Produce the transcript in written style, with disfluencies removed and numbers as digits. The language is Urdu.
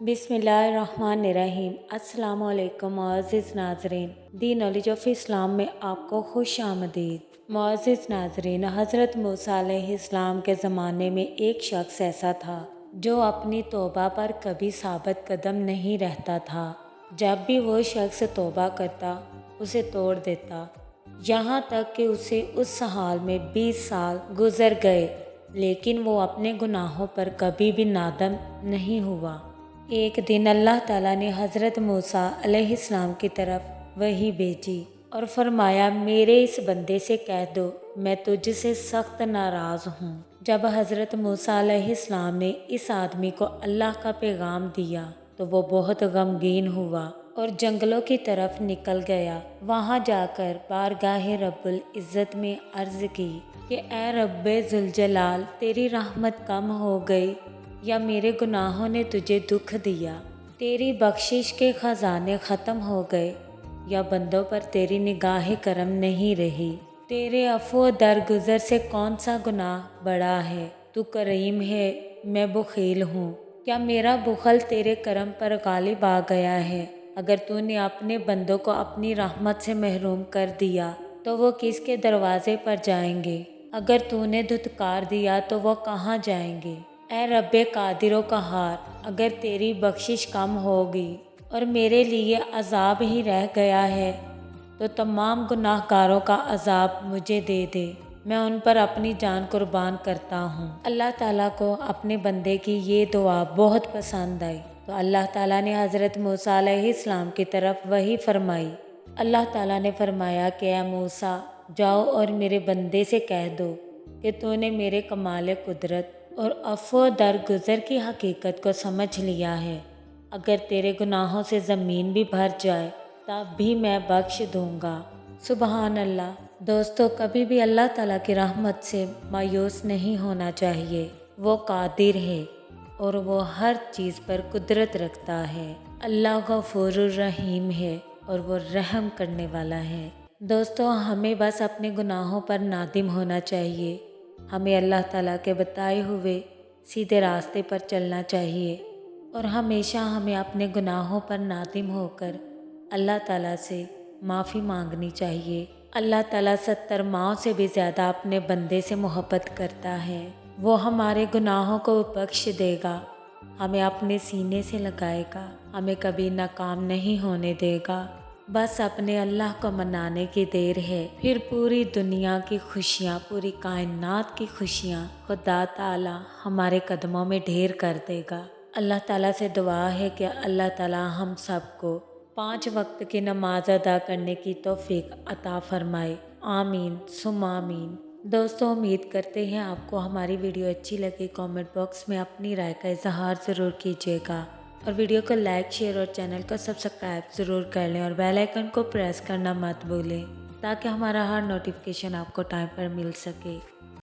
بسم اللہ الرحمن الرحیم۔ السلام علیکم معزز ناظرین، دی نالج آف اسلام میں آپ کو خوش آمدید۔ معزز ناظرین، حضرت موسیٰ علیہ السلام کے زمانے میں ایک شخص ایسا تھا جو اپنی توبہ پر کبھی ثابت قدم نہیں رہتا تھا۔ جب بھی وہ شخص توبہ کرتا اسے توڑ دیتا، یہاں تک کہ اسے اس حال میں 20 سال گزر گئے، لیکن وہ اپنے گناہوں پر کبھی بھی نادم نہیں ہوا۔ ایک دن اللہ تعالیٰ نے حضرت موسیٰ علیہ السلام کی طرف وحی بھیجی اور فرمایا، میرے اس بندے سے کہہ دو میں تجھ سے سخت ناراض ہوں۔ جب حضرت موسیٰ علیہ السلام نے اس آدمی کو اللہ کا پیغام دیا تو وہ بہت غمگین ہوا اور جنگلوں کی طرف نکل گیا۔ وہاں جا کر بارگاہ رب العزت میں عرض کی کہ اے رب ذوالجلال، تیری رحمت کم ہو گئی یا میرے گناہوں نے تجھے دکھ دیا؟ تیری بخشش کے خزانے ختم ہو گئے یا بندوں پر تیری نگاہ کرم نہیں رہی؟ تیرے عفو و درگزر سے کون سا گناہ بڑا ہے؟ تو کریم ہے، میں بخیل ہوں۔ کیا میرا بخل تیرے کرم پر غالب آ گیا ہے؟ اگر تو نے اپنے بندوں کو اپنی رحمت سے محروم کر دیا تو وہ کس کے دروازے پر جائیں گے؟ اگر تو نے دھتکار دیا تو وہ کہاں جائیں گے؟ اے رب قادر و قہار، اگر تیری بخشش کم ہوگی اور میرے لیے عذاب ہی رہ گیا ہے تو تمام گناہ گاروں کا عذاب مجھے دے دے، میں ان پر اپنی جان قربان کرتا ہوں۔ اللہ تعالیٰ کو اپنے بندے کی یہ دعا بہت پسند آئی تو اللہ تعالیٰ نے حضرت موسیٰ علیہ السلام کی طرف وحی فرمائی۔ اللہ تعالیٰ نے فرمایا کہ اے موسیٰ، جاؤ اور میرے بندے سے کہہ دو کہ تو نے میرے کمال قدرت اور عفو و درگزر کی حقیقت کو سمجھ لیا ہے۔ اگر تیرے گناہوں سے زمین بھی بھر جائے تب بھی میں بخش دوں گا۔ سبحان اللہ۔ دوستو، کبھی بھی اللہ تعالیٰ کی رحمت سے مایوس نہیں ہونا چاہیے۔ وہ قادر ہے اور وہ ہر چیز پر قدرت رکھتا ہے۔ اللہ غفور الرحیم ہے اور وہ رحم کرنے والا ہے۔ دوستو، ہمیں بس اپنے گناہوں پر نادم ہونا چاہیے۔ ہمیں اللہ تعالیٰ کے بتائے ہوئے سیدھے راستے پر چلنا چاہیے اور ہمیشہ ہمیں اپنے گناہوں پر نادم ہو کر اللہ تعالیٰ سے معافی مانگنی چاہیے۔ اللہ تعالیٰ 70 ماؤں سے بھی زیادہ اپنے بندے سے محبت کرتا ہے۔ وہ ہمارے گناہوں کو بخش دے گا، ہمیں اپنے سینے سے لگائے گا، ہمیں کبھی ناکام نہیں ہونے دے گا۔ بس اپنے اللہ کو منانے کی دیر ہے، پھر پوری دنیا کی خوشیاں، پوری کائنات کی خوشیاں خدا تعالیٰ ہمارے قدموں میں ڈھیر کر دے گا۔ اللہ تعالیٰ سے دعا ہے کہ اللہ تعالیٰ ہم سب کو 5 وقت کی نماز ادا کرنے کی توفیق عطا فرمائے۔ آمین ثم آمین۔ دوستو، امید کرتے ہیں آپ کو ہماری ویڈیو اچھی لگی۔ کامنٹ باکس میں اپنی رائے کا اظہار ضرور کیجیے گا اور ویڈیو کو لائک، شیئر اور چینل کو سبسکرائب ضرور کر لیں اور بیل آئیکن کو پریس کرنا مت بھولیں تاکہ ہمارا ہر نوٹیفیکیشن آپ کو ٹائم پر مل سکے۔